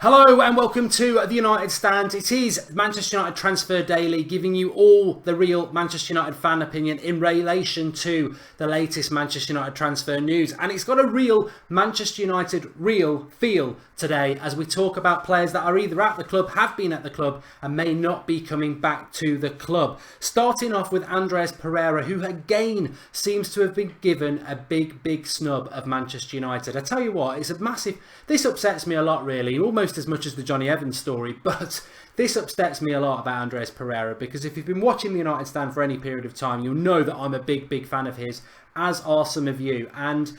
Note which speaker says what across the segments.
Speaker 1: Hello and welcome to the United Stand. It is Manchester United Transfer Daily, giving you all the real Manchester United fan opinion in relation to the latest Manchester United transfer news. And it's got a real Manchester United real feel today as we talk about players that are either at the club, have been at the club and may not be coming back to the club. Starting off with Andreas Pereira, who again seems to have been given a big snub of Manchester United. I tell you what, it's a massive... This upsets me a lot really, almost as much as the Johnny Evans story, but this upsets me a lot about Andreas Pereira, because if you've been watching the United Stand for any period of time, you'll know that I'm a big fan of his, as are some of you, and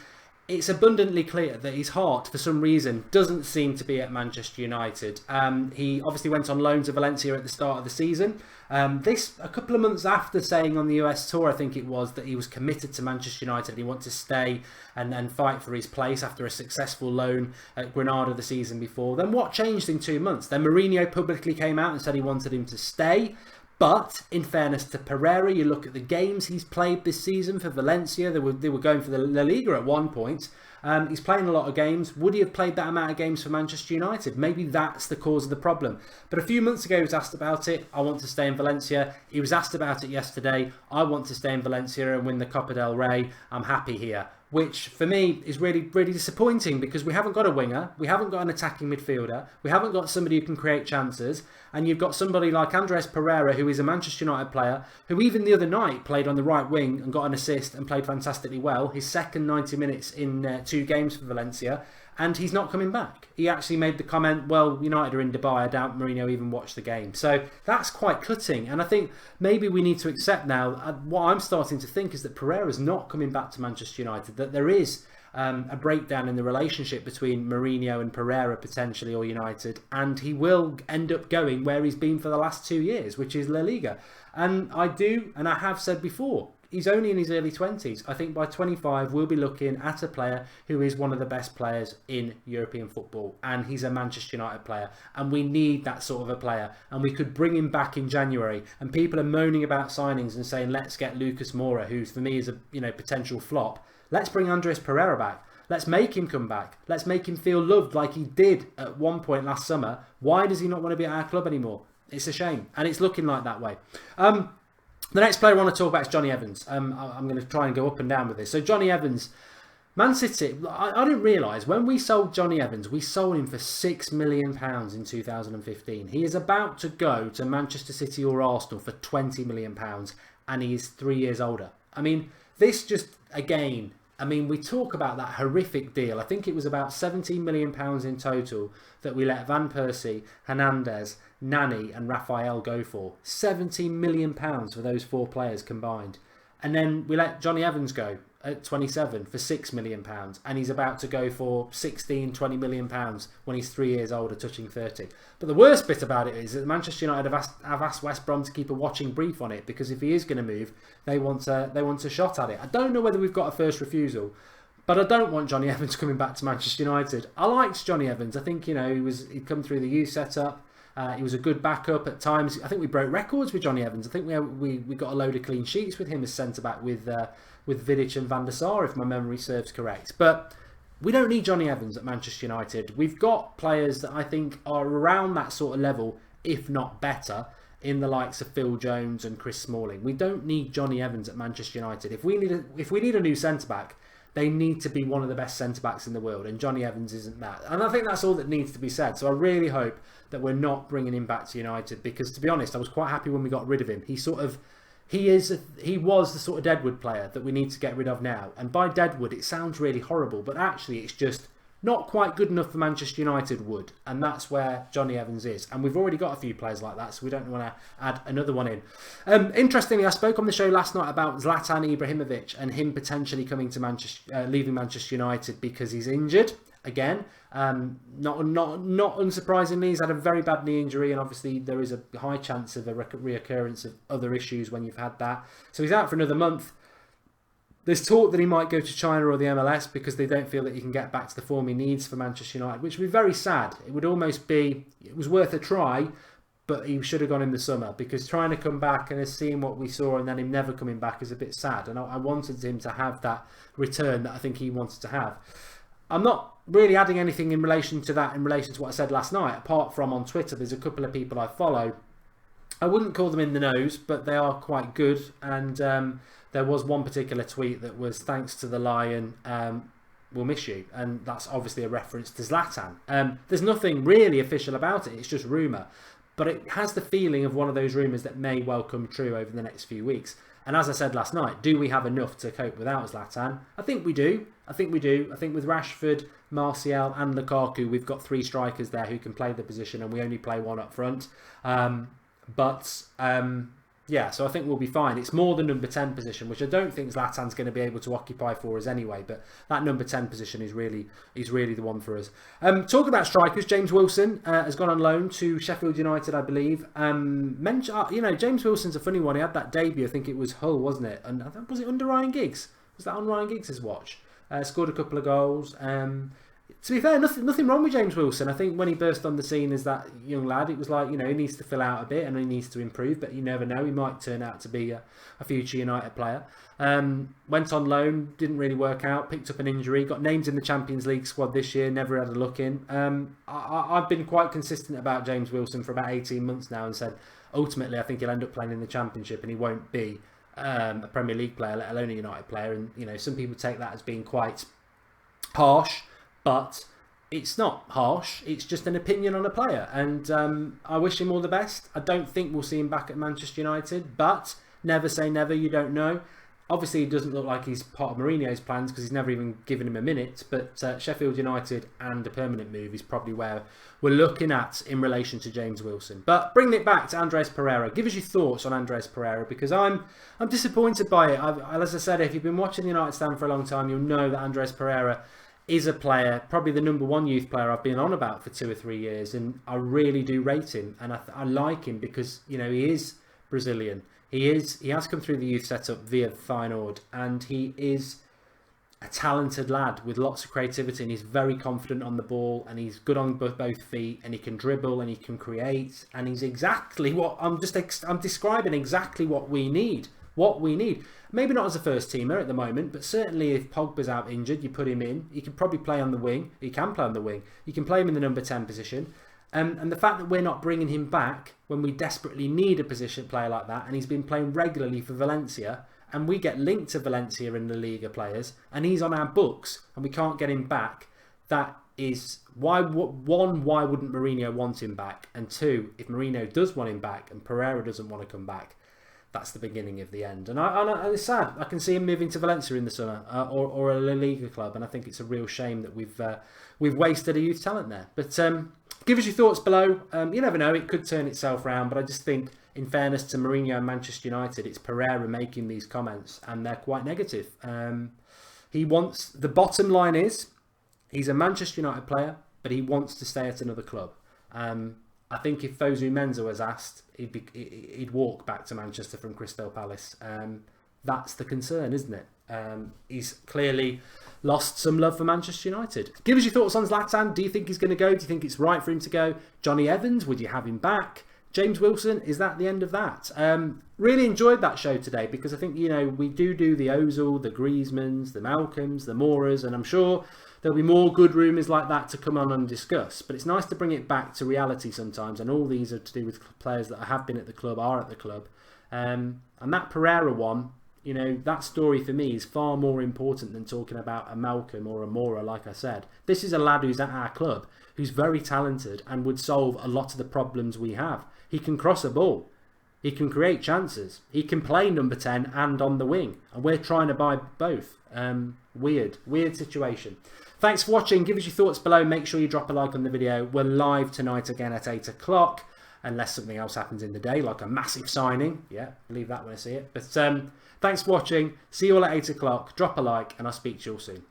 Speaker 1: it's abundantly clear that his heart, for some reason, doesn't seem to be at Manchester United. He obviously went on loan to Valencia at the start of the season. This a couple of months after saying on the US tour, I think it was, that he was committed to Manchester United and he wanted to stay and fight for his place after a successful loan at Granada the season before. Then what changed in 2 months? Then Mourinho publicly came out and said he wanted him to stay. But in fairness to Pereira, you look at the games he's played this season for Valencia. They were going for the La Liga at one point. He's playing a lot of games. Would he have played that amount of games for Manchester United? Maybe that's the cause of the problem. But a few months ago he was asked about it. I want to stay in Valencia. He was asked about it yesterday. I want to stay in Valencia and win the Copa del Rey. I'm happy here. Which for me is really disappointing, because we haven't got a winger, we haven't got an attacking midfielder, we haven't got somebody who can create chances, and you've got somebody like Andreas Pereira, who is a Manchester United player, who even the other night played on the right wing and got an assist and played fantastically well, his second 90 minutes in 2 games for Valencia, and he's not coming back. He actually made the comment, well, United are in Dubai, I doubt Mourinho even watched the game. So that's quite cutting, and I think maybe we need to accept now, what I'm starting to think is that Pereira's not coming back to Manchester United, that there is a breakdown in the relationship between Mourinho and Pereira potentially, or United, and he will end up going where he's been for the last 2 years, which is La Liga. And I have said before, he's only in his early 20s. I think by 25 we'll be looking at a player who is one of the best players in European football, and he's a Manchester United player, and we need that sort of a player, and we could bring him back in January. And people are moaning about signings and saying let's get Lucas Moura, who for me is a potential flop. Let's bring Andreas Pereira back. Let's make him come back. Let's make him feel loved like he did at one point last summer. Why does he not want to be at our club anymore? It's a shame, and it's looking like that way. The next player I want to talk about is Johnny Evans. I'm going to try and go up and down with this. So Johnny Evans, Man City, I didn't realise, when we sold Johnny Evans, we sold him for £6 million in 2015. He is about to go to Manchester City or Arsenal for £20 million, and he is 3 years older. I mean, this just, again... we talk about that horrific deal. I think it was about £17 million in total that we let Van Persie, Hernandez, Nani and Raphael go for. £17 million for those 4 players combined. And then we let Johnny Evans go at 27 for £6 million. And he's about to go for 16, 20 million pounds when he's 3 years older, touching 30. But the worst bit about it is that Manchester United have asked West Brom to keep a watching brief on it, because if he is going to move, they want a shot at it. I don't know whether we've got a first refusal, but I don't want Johnny Evans coming back to Manchester United. I liked Johnny Evans. I think he'd come through the youth setup. He was a good backup at times. I think we broke records with Johnny Evans. I think we got a load of clean sheets with him as centre back with Vidic and Van der Sar, if my memory serves correct. But we don't need Johnny Evans at Manchester United. We've got players that I think are around that sort of level, if not better, in the likes of Phil Jones and Chris Smalling. We don't need Johnny Evans at Manchester United. If we need a new centre back, they need to be one of the best centre backs in the world, and Johnny Evans isn't that. And I think that's all that needs to be said. So I really hope that we're not bringing him back to United, because to be honest, I was quite happy when we got rid of him. He was the sort of Deadwood player that we need to get rid of now. And by Deadwood, it sounds really horrible, but actually it's just not quite good enough for Manchester United would, and that's where Johnny Evans is. And we've already got a few players like that, so we don't want to add another one in. Interestingly, I spoke on the show last night about Zlatan Ibrahimovic and him potentially coming to leaving Manchester United because he's injured again. Not unsurprisingly, he's had a very bad knee injury, and obviously there is a high chance of a reoccurrence of other issues when you've had that. So he's out for another month. There's talk that he might go to China or the MLS because they don't feel that he can get back to the form he needs for Manchester United, which would be very sad. It was worth a try, but he should have gone in the summer, because trying to come back and seeing what we saw and then him never coming back is a bit sad. And I wanted him to have that return that I think he wanted to have. I'm not really adding anything in relation to that, in relation to what I said last night, apart from on Twitter, there's a couple of people I follow. I wouldn't call them in the nose, but they are quite good. And there was one particular tweet that was, thanks to the Lion, we'll miss you. And that's obviously a reference to Zlatan. There's nothing really official about it. It's just rumour. But it has the feeling of one of those rumours that may well come true over the next few weeks. And as I said last night, do we have enough to cope without Zlatan? I think we do. I think we do. I think with Rashford, Martial and Lukaku, we've got 3 strikers there who can play the position, and we only play 1 up front. Yeah, so I think we'll be fine. It's more the number 10 position, which I don't think Zlatan's going to be able to occupy for us anyway. But that number 10 position is really the one for us. Talking about strikers, James Wilson has gone on loan to Sheffield United, I believe. You know, James Wilson's a funny one. He had that debut, I think it was Hull, wasn't it? And was it under Ryan Giggs? Was that on Ryan Giggs' watch? Scored a couple of goals. To be fair, nothing wrong with James Wilson. I think when he burst on the scene as that young lad, it was like, you know, he needs to fill out a bit and he needs to improve, but you never know. He might turn out to be a future United player. Went on loan, didn't really work out, picked up an injury, got named in the Champions League squad this year, never had a look in. I've been quite consistent about James Wilson for about 18 months now and said, ultimately, I think he'll end up playing in the Championship and he won't be a Premier League player, let alone a United player. And, you know, some people take that as being quite harsh. But it's not harsh, it's just an opinion on a player. And I wish him all the best. I don't think we'll see him back at Manchester United, but never say never, you don't know. Obviously, he doesn't look like he's part of Mourinho's plans because he's never even given him a minute. But Sheffield United and a permanent move is probably where we're looking at in relation to James Wilson. But bringing it back to Andreas Pereira, give us your thoughts on Andreas Pereira, because I'm disappointed by it. As I said, if you've been watching the United stand for a long time, you'll know that Andreas Pereira is a player, probably the number 1 youth player I've been on about for 2 or 3 years, and I really do rate him, and I like him because, you know, he is Brazilian. He has come through the youth setup via Feyenoord, and he is a talented lad with lots of creativity, and he's very confident on the ball, and he's good on both feet, and he can dribble and he can create, and he's exactly what I'm describing exactly what we need. Maybe not as a first teamer at the moment, but certainly if Pogba's out injured, you put him in. He can probably play on the wing. He can play on the wing. You can play him in the number 10 position. And the fact that we're not bringing him back when we desperately need a position player like that, and he's been playing regularly for Valencia, and we get linked to Valencia in the Liga players, and he's on our books, and we can't get him back, that is why wouldn't Mourinho want him back? And 2, if Mourinho does want him back and Pereira doesn't want to come back, that's the beginning of the end. And it's sad. I can see him moving to Valencia in the summer or a La Liga club, and I think it's a real shame that we've wasted a youth talent there. But give us your thoughts below. You never know, it could turn itself around, but I just think, in fairness to Mourinho and Manchester United, it's Pereira making these comments, and they're quite negative. The bottom line is, he's a Manchester United player, but he wants to stay at another club. I think if Fosu Mensah was asked, he'd walk back to Manchester from Crystal Palace. That's the concern, isn't it? He's clearly lost some love for Manchester United. Give us your thoughts on Zlatan. Do you think he's going to go? Do you think it's right for him to go? Johnny Evans, would you have him back? James Wilson, is that the end of that? Really enjoyed that show today, because I think, you know, we do the Ozil, the Griezmanns, the Malcolms, the Moras, and I'm sure there'll be more good rumours like that to come on and discuss. But it's nice to bring it back to reality sometimes, and all these are to do with players that have been at the club, are at the club. And that Pereira one, you know, that story for me is far more important than talking about a Malcolm or a Mora, like I said. This is a lad who's at our club, who's very talented and would solve a lot of the problems we have. He can cross a ball. He can create chances. He can play number 10 and on the wing. And we're trying to buy both. Weird situation. Thanks for watching. Give us your thoughts below. Make sure you drop a like on the video. We're live tonight again at 8 o'clock. Unless something else happens in the day, like a massive signing. Yeah, believe that when I see it. But thanks for watching. See you all at 8 o'clock. Drop a like and I'll speak to you all soon.